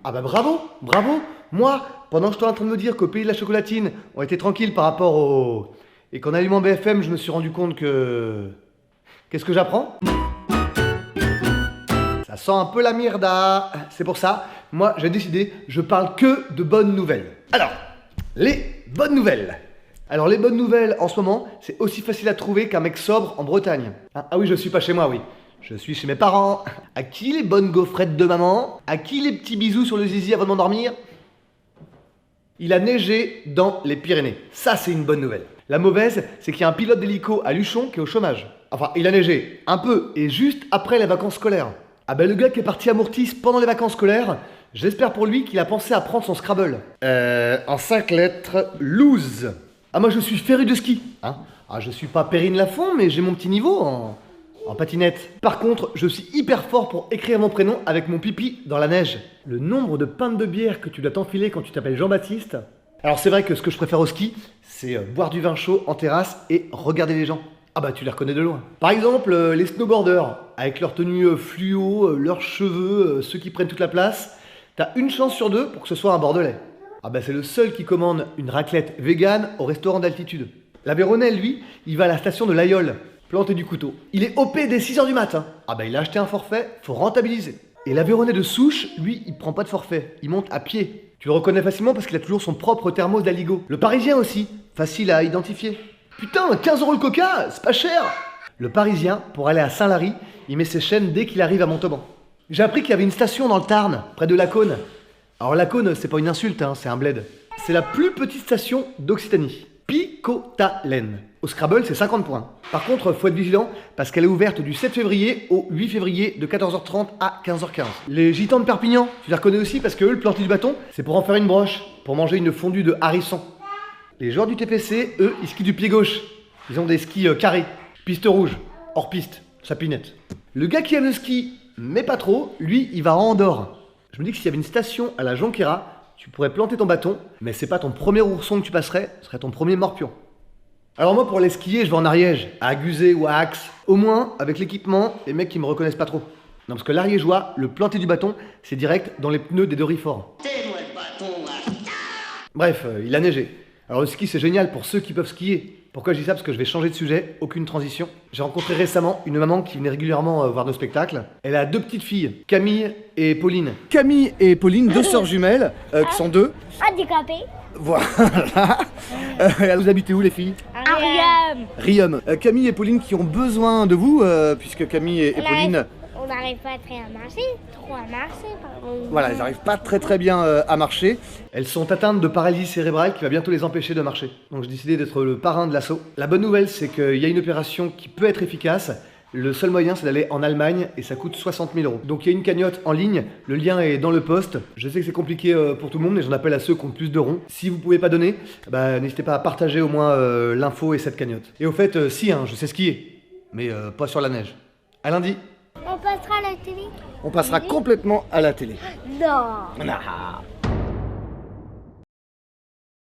Ah bah bravo, bravo. Moi, pendant que je suis en train de me dire qu'au pays de la chocolatine, on était tranquille par rapport au... Et qu'en allumant BFM, je me suis rendu compte que... Qu'est-ce que j'apprends? Ça sent un peu la mierda. C'est pour ça, moi j'ai décidé, je parle que de bonnes nouvelles. Alors, les bonnes nouvelles. Alors les bonnes nouvelles en ce moment, c'est aussi facile à trouver qu'un mec sobre en Bretagne. Ah oui, je suis pas chez moi, oui. Je suis chez mes parents. À qui les bonnes gaufrettes de maman? À qui les petits bisous sur le zizi avant de m'endormir? Il a neigé dans les Pyrénées. Ça, c'est une bonne nouvelle. La mauvaise, c'est qu'il y a un pilote d'hélico à Luchon qui est au chômage. Enfin, il a neigé un peu et juste après les vacances scolaires. Ah ben le gars qui est parti à Mourtis pendant les vacances scolaires, j'espère pour lui qu'il a pensé à prendre son Scrabble. En 5 lettres, lose. Ah moi je suis féru de ski. Hein, ah je suis pas Perrine Lafont, mais j'ai mon petit niveau en patinette. Par contre, je suis hyper fort pour écrire mon prénom avec mon pipi dans la neige. Le nombre de pintes de bière que tu dois t'enfiler quand tu t'appelles Jean-Baptiste. Alors c'est vrai que ce que je préfère au ski, c'est boire du vin chaud en terrasse et regarder les gens. Ah bah tu les reconnais de loin. Par exemple, les snowboarders, avec leur tenue fluo, leurs cheveux, ceux qui prennent toute la place, t'as une chance sur 2 pour que ce soit un Bordelais. Ah bah c'est le seul qui commande une raclette végane au restaurant d'altitude. L'Aveyronais, lui, il va à la station de l'Aïole, planter du couteau. Il est OP dès 6h du matin. Ah bah il a acheté un forfait, faut rentabiliser. Et l'Aveyronais de souche, lui, il prend pas de forfait, il monte à pied. Tu le reconnais facilement parce qu'il a toujours son propre thermos d'Aligo. Le Parisien aussi, facile à identifier. Putain, 15 € le coca, c'est pas cher. Le Parisien, pour aller à Saint-Lary, il met ses chaînes dès qu'il arrive à Montauban. J'ai appris qu'il y avait une station dans le Tarn, près de Lacaune. Alors Lacaune, c'est pas une insulte, hein, c'est un bled. C'est la plus petite station d'Occitanie. Picotalen. Au Scrabble, c'est 50 points. Par contre, faut être vigilant parce qu'elle est ouverte du 7 février au 8 février de 14h30 à 15h15. Les gitans de Perpignan, tu les reconnais aussi parce que eux, le planter du bâton, c'est pour en faire une broche, pour manger une fondue de harissons. Les joueurs du TPC, eux, ils skient du pied gauche. Ils ont des skis carrés, piste rouge, hors piste, sapinette. Le gars qui aime le ski, mais pas trop, lui, il va à Andorre. Je me dis que s'il y avait une station à la Jonquera, tu pourrais planter ton bâton, mais c'est pas ton premier ourson que tu passerais, ce serait ton premier morpion. Alors moi, pour aller skier, je vais en Ariège, à Agusé ou à Axe. Au moins, avec l'équipement, les mecs qui me reconnaissent pas trop. Non, parce que l'ariégeois, le planter du bâton, c'est direct dans les pneus des Dorifort. Bref, il a neigé. Alors le ski, c'est génial pour ceux qui peuvent skier. Pourquoi je dis ça? Parce que je vais changer de sujet, aucune transition. J'ai rencontré récemment une maman qui venait régulièrement voir nos spectacles. Elle a 2 petites filles, Camille et Pauline. Camille et Pauline, 2 sœurs jumelles, qui sont 2. Handicapé. Voilà. Vous habitez où les filles? Rium. Rium. Camille et Pauline qui ont besoin de vous, puisque Camille et Pauline... On n'arrive pas très à marcher, trop à marcher. Voilà, elles n'arrivent pas très bien à marcher. Elles sont atteintes de paralysie cérébrale qui va bientôt les empêcher de marcher. Donc j'ai décidé d'être le parrain de l'assaut. La bonne nouvelle, c'est qu'il y a une opération qui peut être efficace. Le seul moyen, c'est d'aller en Allemagne et ça coûte 60 000 €. Donc il y a une cagnotte en ligne, le lien est dans le post. Je sais que c'est compliqué pour tout le monde, mais j'en appelle à ceux qui ont plus de ronds. Si vous pouvez pas donner, bah, n'hésitez pas à partager au moins l'info et cette cagnotte. Et au fait, si, hein, je sais skier, mais pas sur la neige. À lundi. On passera à la télé. On passera complètement à la télé. Non. Ah.